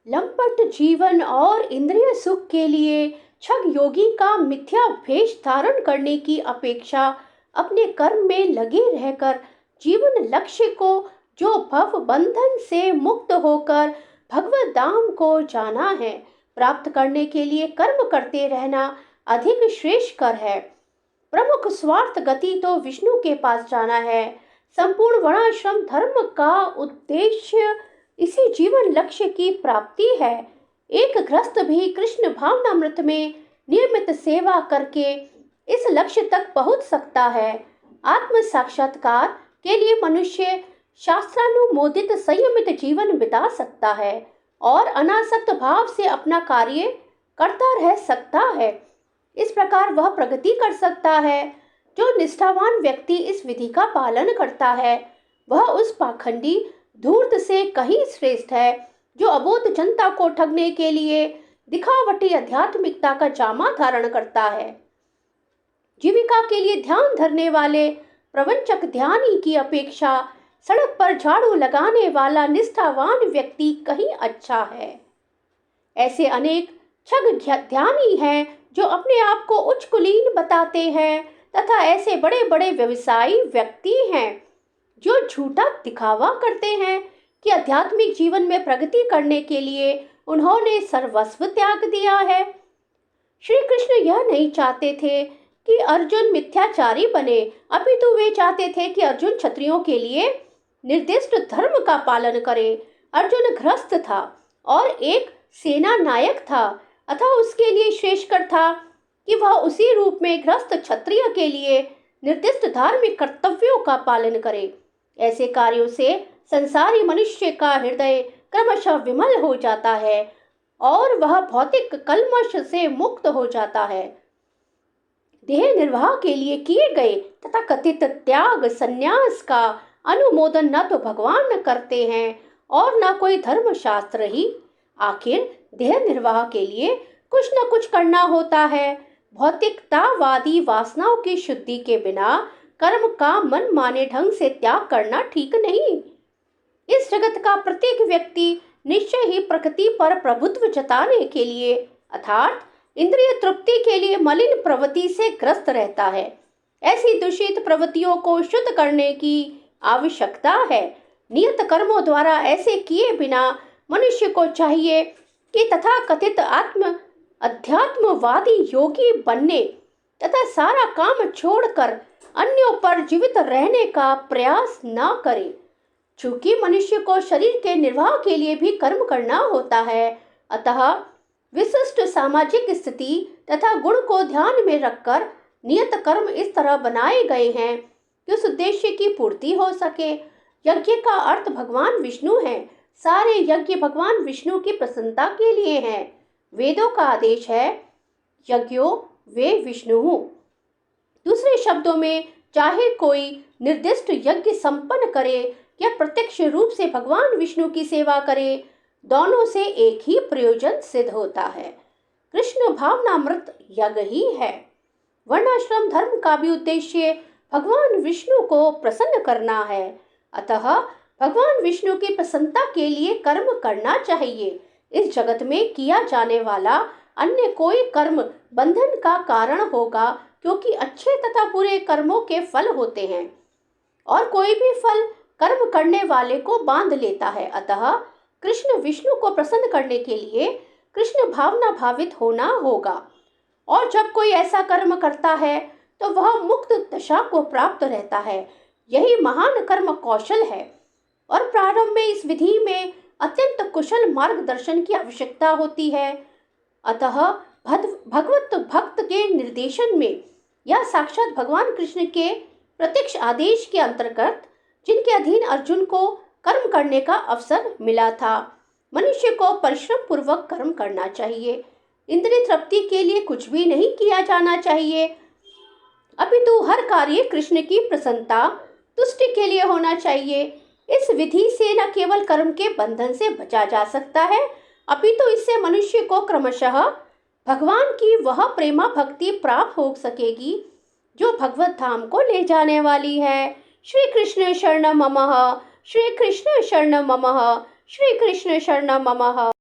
लंपट जीवन और इंद्रिय सुख के लिए छग योगी का मिथ्या भेष धारण करने की अपेक्षा अपने कर्म में लगे रहकर जीवन लक्ष्य को, जो भव बंधन से मुक्त होकर भगवत धाम को जाना है, प्राप्त करने के लिए कर्म करते रहना अधिक श्रेष्ठकर है। प्रमुख स्वार्थ गति तो विष्णु के पास जाना है। संपूर्ण वर्णाश्रम धर्म का उद्देश्य इसी जीवन लक्ष्य की प्राप्ति है। एक गृहस्थ भी कृष्ण भावनामृत में नियमित सेवा करके इस लक्ष्य तक पहुंच सकता है। आत्म साक्षात्कार के लिए मनुष्य शास्त्रानुमोदित संयमित जीवन बिता सकता है और अनासक्त भाव से अपना कार्य करता रह सकता है। इस प्रकार वह प्रगति कर सकता है। जो निष्ठावान व्यक्ति इस विधि का पालन करता है वह उस पाखंडी धूर्त से कहीं श्रेष्ठ है जो अबोध जनता को ठगने के लिए दिखावटी आध्यात्मिकता का जामा धारण करता है। जीविका के लिए ध्यान धरने वाले प्रवंचक ध्यानी की अपेक्षा सड़क पर झाड़ू लगाने वाला निष्ठावान व्यक्ति कहीं अच्छा है। ऐसे अनेक छग ध्यानी हैं जो अपने आप को उच्च कुलीन बताते हैं तथा ऐसे बड़े बड़े व्यवसायी व्यक्ति हैं जो झूठा दिखावा करते हैं कि आध्यात्मिक जीवन में प्रगति करने के लिए उन्होंने सर्वस्व त्याग दिया है। श्री कृष्ण यह नहीं चाहते थे कि अर्जुन मिथ्याचारी बने, अपितु वे चाहते थे कि अर्जुन क्षत्रियों के लिए निर्दिष्ट धर्म का पालन करे। अर्जुन गृहस्थ था और एक सेना नायक था, अतः उसके लिए श्रेष्ठकर था कि वह उसी रूप में गृहस्थ क्षत्रिय के लिए निर्दिष्ट धार्मिक कर्तव्यों का पालन करे। ऐसे कार्यों से संसारी मनुष्य का हृदय क्रमशः विमल हो जाता है और वह भौतिक कल्मश से मुक्त हो जाता है। देह निर्वाह के लिए किए गए तथा कथित त्याग संन्यास का अनुमोदन न तो भगवान करते हैं और न कोई धर्मशास्त्र ही। आखिर देह निर्वाह के लिए कुछ न कुछ करना होता है। भौतिकतावादी वासनाओं की शुद्धि के बिना कर्म का मन माने ढंग से त्याग करना ठीक नहीं। इस जगत का प्रत्येक व्यक्ति निश्चय ही प्रकृति पर प्रभुत्व जताने के लिए अर्थात इंद्रिय तृप्ति के लिए मलिन प्रवृत्ति से ग्रस्त रहता है। ऐसी दूषित प्रवृत्तियों को शुद्ध करने की आवश्यकता है। नियत कर्मों द्वारा ऐसे किए बिना मनुष्य को चाहिए कि तथाकथित अध्यात्मवादी योगी बनने तथा सारा काम छोड़कर अन्यों पर जीवित रहने का प्रयास न करे। चूंकि मनुष्य को शरीर के निर्वाह के लिए भी कर्म करना होता है, अतः विशिष्ट सामाजिक स्थिति तथा गुण को ध्यान में रखकर नियत कर्म इस तरह बनाए गए हैं कि उस उद्देश्य की पूर्ति हो सके। यज्ञ का अर्थ भगवान विष्णु है। सारे यज्ञ भगवान विष्णु की प्रसन्नता के लिए हैं। वेदों का आदेश है यज्ञो वे विष्णु। दूसरे शब्दों में चाहे कोई निर्दिष्ट यज्ञ संपन्न करे या प्रत्यक्ष रूप से भगवान विष्णु की सेवा करे, दोनों से एक ही प्रयोजन सिद्ध होता है। कृष्ण भावनामृत यज्ञ ही है। वर्णाश्रम धर्म का भी उद्देश्य भगवान विष्णु को प्रसन्न करना है, अतः भगवान विष्णु की प्रसन्नता के लिए कर्म करना चाहिए। इस जगत में किया जाने वाला अन्य कोई कर्म बंधन का कारण होगा, क्योंकि अच्छे तथा बुरे कर्मों के फल होते हैं और कोई भी फल कर्म करने वाले को बांध लेता है। अतः कृष्ण विष्णु को प्रसन्न करने के लिए कृष्ण भावना भावित होना होगा और जब कोई ऐसा कर्म करता है तो वह मुक्त दशा को प्राप्त रहता है। यही महान कर्म कौशल है और प्रारंभ में इस विधि में अत्यंत कुशल मार्गदर्शन की आवश्यकता होती है। अतः भगवत भक्त के निर्देशन में या साक्षात भगवान कृष्ण के प्रत्यक्ष आदेश के अंतर्गत जिनके अधीन अर्जुन को कर्म करने का अवसर मिला था, मनुष्य को परिश्रम पूर्वक कर्म करना चाहिए। इंद्रिय तृप्ति के लिए कुछ भी नहीं किया जाना चाहिए, अपितु हर कार्य कृष्ण की प्रसन्नता तुष्टि के लिए होना चाहिए। इस विधि से न केवल कर्म के बंधन से बचा जा सकता है, अपितु इससे मनुष्य को क्रमशः भगवान की वह प्रेमा भक्ति प्राप्त हो सकेगी जो भगवत धाम को ले जाने वाली है। श्री कृष्ण शरणं मम, श्री कृष्ण शरणं मम, श्री कृष्ण शरणं मम।